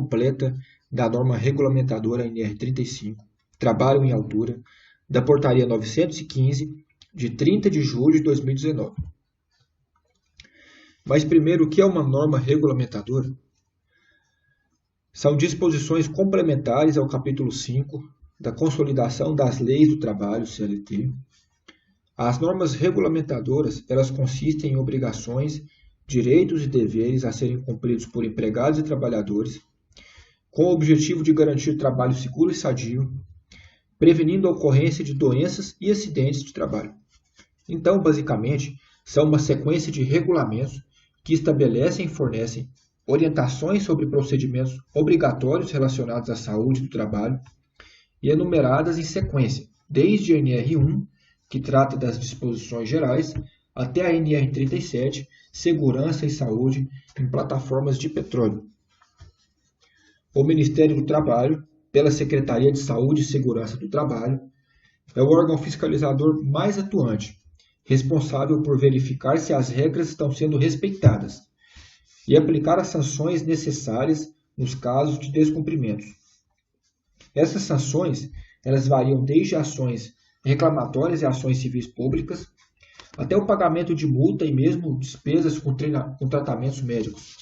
completa da norma regulamentadora NR35, Trabalho em Altura, da Portaria 915, de 30 de julho de 2019. Mas primeiro, o que é uma norma regulamentadora? São disposições complementares ao capítulo 5 da Consolidação das Leis do Trabalho, CLT. As normas regulamentadoras, elas consistem em obrigações, direitos e deveres a serem cumpridos por empregados e trabalhadores, com o objetivo de garantir trabalho seguro e sadio, prevenindo a ocorrência de doenças e acidentes de trabalho. Então, basicamente, são uma sequência de regulamentos que estabelecem e fornecem orientações sobre procedimentos obrigatórios relacionados à saúde do trabalho e enumeradas em sequência, desde a NR1, que trata das disposições gerais, até a NR37, Segurança e Saúde em plataformas de petróleo. O Ministério do Trabalho, pela Secretaria de Saúde e Segurança do Trabalho, é o órgão fiscalizador mais atuante, responsável por verificar se as regras estão sendo respeitadas e aplicar as sanções necessárias nos casos de descumprimentos. Essas sanções, elas variam desde ações reclamatórias e ações civis públicas, até o pagamento de multa e mesmo despesas com tratamentos médicos.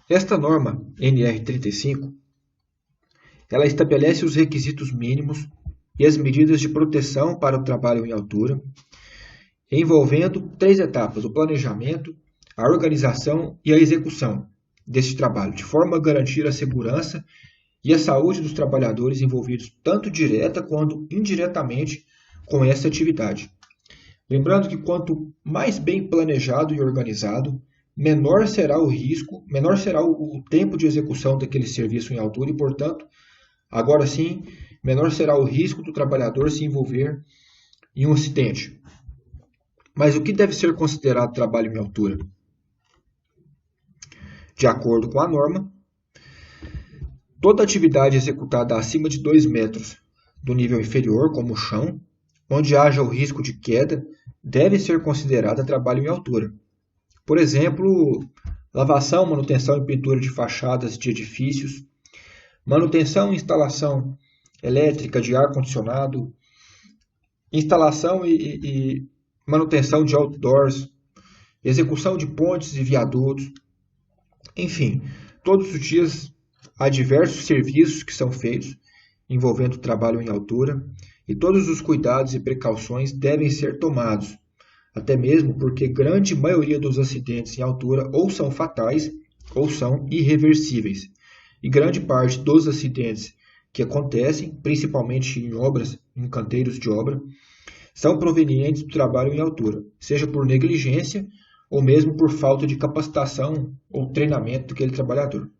Esta norma, NR35, ela estabelece os requisitos mínimos e as medidas de proteção para o trabalho em altura, envolvendo 3 etapas: o planejamento, a organização e a execução desse trabalho, de forma a garantir a segurança e a saúde dos trabalhadores envolvidos tanto direta quanto indiretamente com essa atividade. Lembrando que quanto mais bem planejado e organizado, menor será o risco, menor será o tempo de execução daquele serviço em altura e, portanto, agora sim, menor será o risco do trabalhador se envolver em um acidente. Mas o que deve ser considerado trabalho em altura? De acordo com a norma, toda atividade executada acima de 2 metros do nível inferior, como o chão, onde haja o risco de queda, deve ser considerada trabalho em altura. Por exemplo, lavação, manutenção e pintura de fachadas de edifícios, manutenção e instalação elétrica de ar-condicionado, instalação e manutenção de outdoors, execução de pontes e viadutos. Enfim, todos os dias há diversos serviços que são feitos envolvendo trabalho em altura e todos os cuidados e precauções devem ser tomados, até mesmo porque grande maioria dos acidentes em altura ou são fatais ou são irreversíveis. E grande parte dos acidentes que acontecem, principalmente em obras, em canteiros de obra, são provenientes do trabalho em altura, seja por negligência ou mesmo por falta de capacitação ou treinamento daquele trabalhador.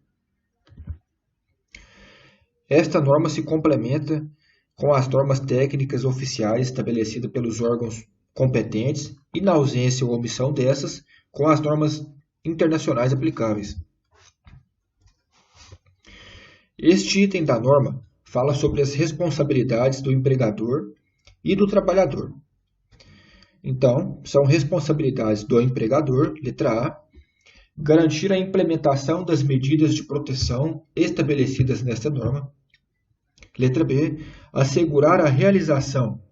Esta norma se complementa com as normas técnicas oficiais estabelecidas pelos órgãos competentes e, na ausência ou omissão dessas, com as normas internacionais aplicáveis. Este item da norma fala sobre as responsabilidades do empregador e do trabalhador. Então, são responsabilidades do empregador, letra A, garantir a implementação das medidas de proteção estabelecidas nesta norma. Letra B, assegurar a realização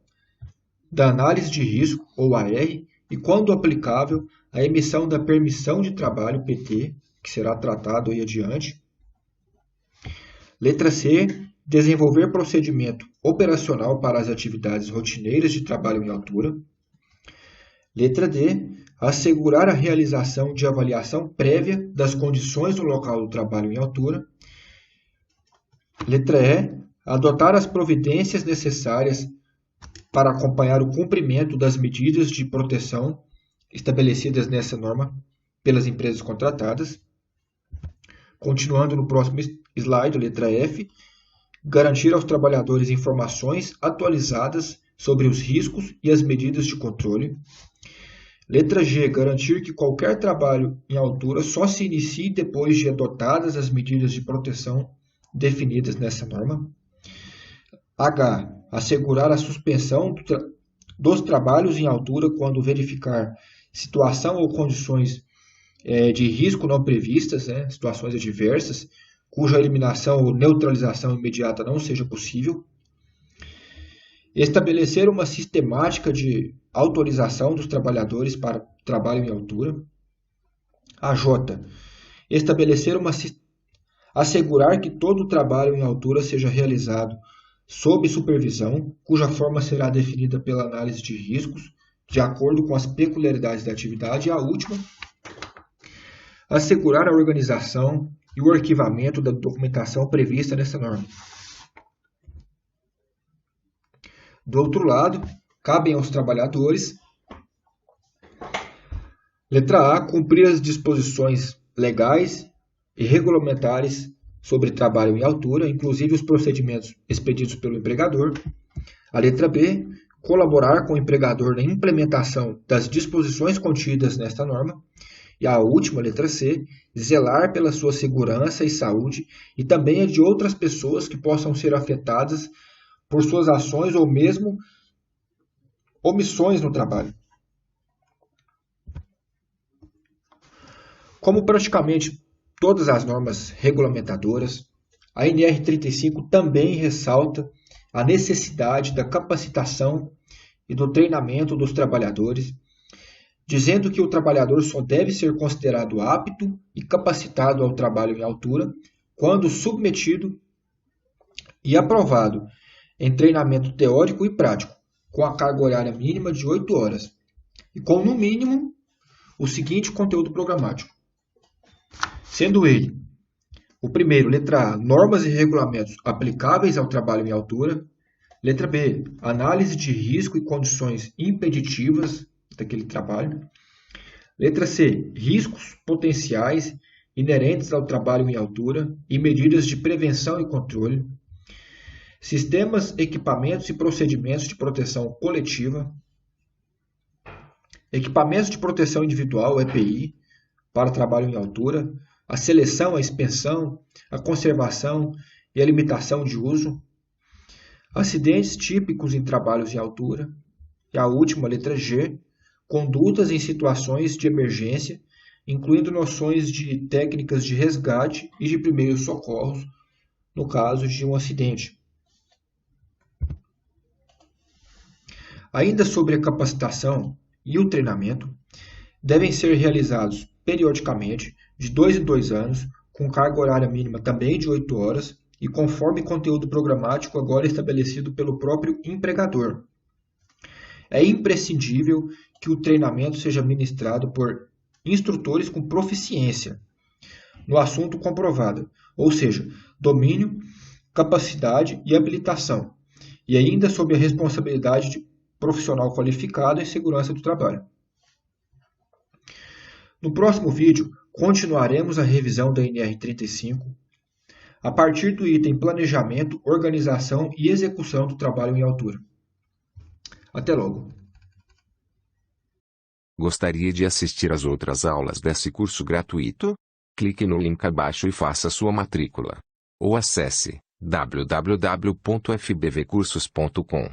da análise de risco, ou AR, e, quando aplicável, a emissão da permissão de trabalho, PT, que será tratado aí adiante. Letra C, desenvolver procedimento operacional para as atividades rotineiras de trabalho em altura. Letra D, assegurar a realização de avaliação prévia das condições do local do trabalho em altura. Letra E, adotar as providências necessárias para acompanhar o cumprimento das medidas de proteção estabelecidas nessa norma pelas empresas contratadas. Continuando no próximo slide, letra F, garantir aos trabalhadores informações atualizadas sobre os riscos e as medidas de controle. Letra G, garantir que qualquer trabalho em altura só se inicie depois de adotadas as medidas de proteção definidas nessa norma. H, assegurar a suspensão dos trabalhos em altura quando verificar situação ou condições de risco não previstas, né, situações adversas, cuja eliminação ou neutralização imediata não seja possível. Estabelecer uma sistemática de autorização dos trabalhadores para trabalho em altura. A J. Assegurar que todo o trabalho em altura seja realizado sob supervisão, cuja forma será definida pela análise de riscos, de acordo com as peculiaridades da atividade. E a última, assegurar a organização e o arquivamento da documentação prevista nessa norma. Do outro lado, cabem aos trabalhadores: letra A, cumprir as disposições legais e regulamentares sobre trabalho em altura, inclusive os procedimentos expedidos pelo empregador. A letra B, colaborar com o empregador na implementação das disposições contidas nesta norma. E a última, letra C, zelar pela sua segurança e saúde e também a de outras pessoas que possam ser afetadas por suas ações ou mesmo omissões no trabalho. Como praticamente todas as normas regulamentadoras, a NR35 também ressalta a necessidade da capacitação e do treinamento dos trabalhadores, dizendo que o trabalhador só deve ser considerado apto e capacitado ao trabalho em altura quando submetido e aprovado em treinamento teórico e prático, com a carga horária mínima de 8 horas e com, no mínimo, o seguinte conteúdo programático, sendo ele: o primeiro, letra A, normas e regulamentos aplicáveis ao trabalho em altura. Letra B, análise de risco e condições impeditivas daquele trabalho. Letra C, riscos potenciais inerentes ao trabalho em altura e medidas de prevenção e controle. Sistemas, equipamentos e procedimentos de proteção coletiva. Equipamentos de proteção individual, EPI, para trabalho em altura. A seleção, a expensão, a conservação e a limitação de uso. Acidentes típicos em trabalhos em altura. E a última, letra G, condutas em situações de emergência, incluindo noções de técnicas de resgate e de primeiros socorros, no caso de um acidente. Ainda sobre a capacitação e o treinamento, devem ser realizados periodicamente, de 2 em 2 anos, com carga horária mínima também de 8 horas e conforme conteúdo programático agora estabelecido pelo próprio empregador. É imprescindível que o treinamento seja ministrado por instrutores com proficiência no assunto comprovada, ou seja, domínio, capacidade e habilitação, e ainda sob a responsabilidade de profissional qualificado em segurança do trabalho. No próximo vídeo, continuaremos a revisão da NR35 a partir do item Planejamento, Organização e Execução do Trabalho em Altura. Até logo! Gostaria de assistir às outras aulas desse curso gratuito? Clique no link abaixo e faça sua matrícula. Ou acesse www.fbvcursos.com.